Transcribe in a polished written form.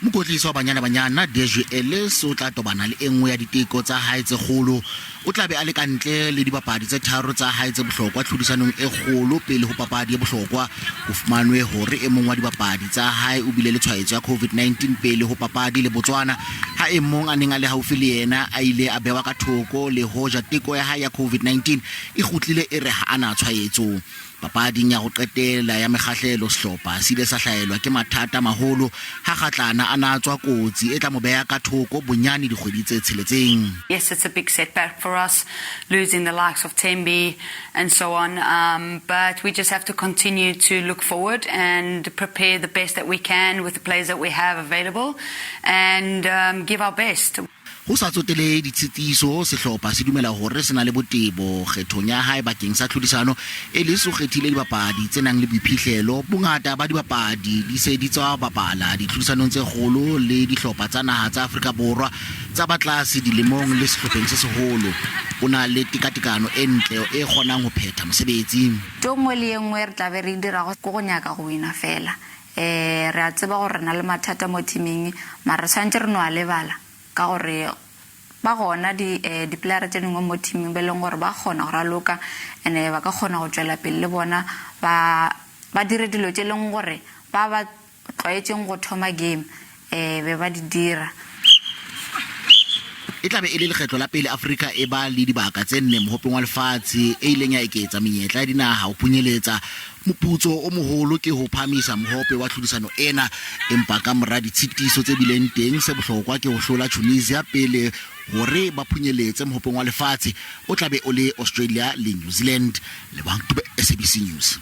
Mokotliso wa Banyana Banyana DJL so tla tobana le enngwe ya diteko tsa hae tse kgolo o tla be a le ka ntle le dibapadi tse tharo tsa hae tse bohlokwa tlhodisanong e kgolo pele ho papadi ya bohlokwa ho fumanwe hore e mong wa dibapadi tsa hae o bile le tshwaetso ya COVID-19 pele ho papadi le Botswana ha e mong a neng a le haufi le yena a ile a bewa ka thoko le hoja teko ya hae ya COVID-19 e kgutlile e re ha ana tshwaetso. Papading ya go qetela ya mekgahlelo sehlopha se ile sa hlaelwa ke mathata maholo ha kgatlana a natswa kotsi e tla mo beya ka thoko bonyane dikgwedi tse tsheletseng. Yes, it's a big setback for us, losing the likes of Tembi and so on. But we just have to continue to look forward and prepare the best that we can with the players that we have available and give our best. Ho sa tsotele ditshitiso sehlopha se dumela hore sena le botebo kgethong ya hae bakeng sa tlhodisano e le so kgethile dibapadi tse nang le boiphihlelo bongata ba dibapadi di se di tswa bapala ditlhodisanong tse kgolo le dihlopha tsa naha tsa Afrika Borwa tsa batlase dilemong le sehlopheng se seholo ona le tikatikano e ntle e kgonang ho phetha mosebetsi jo mo le engwe re tla be re dira go nyaka go wina fela re a tseba gore na le mathata mo teaming mara tshwantse re no a lebala ka gore ba gona di player tse dingwe mo teaming be leng gore ba gona go raloka ene ba ka gona go tswela pele le bona ba dire dilo tse leng gore ba tlwaetseng go thoma game be ba di dira. E tla be e le lekgetlo la pele Afrika e ba le dibaka tse nne mohopeng wa lefatshe e ileng ya eketsa menyetla ya dinaha ho punyeletsa moputso o moholo ke ho phamisa mohope wa tlhodisano ena empa ka mora ditshitiso tse bileng teng se bohlokwa ke ho hlola Tunisia pele hore ba punyeletse mohopeng wa lefatshe o tla be o le Australia le New Zealand le SABC News.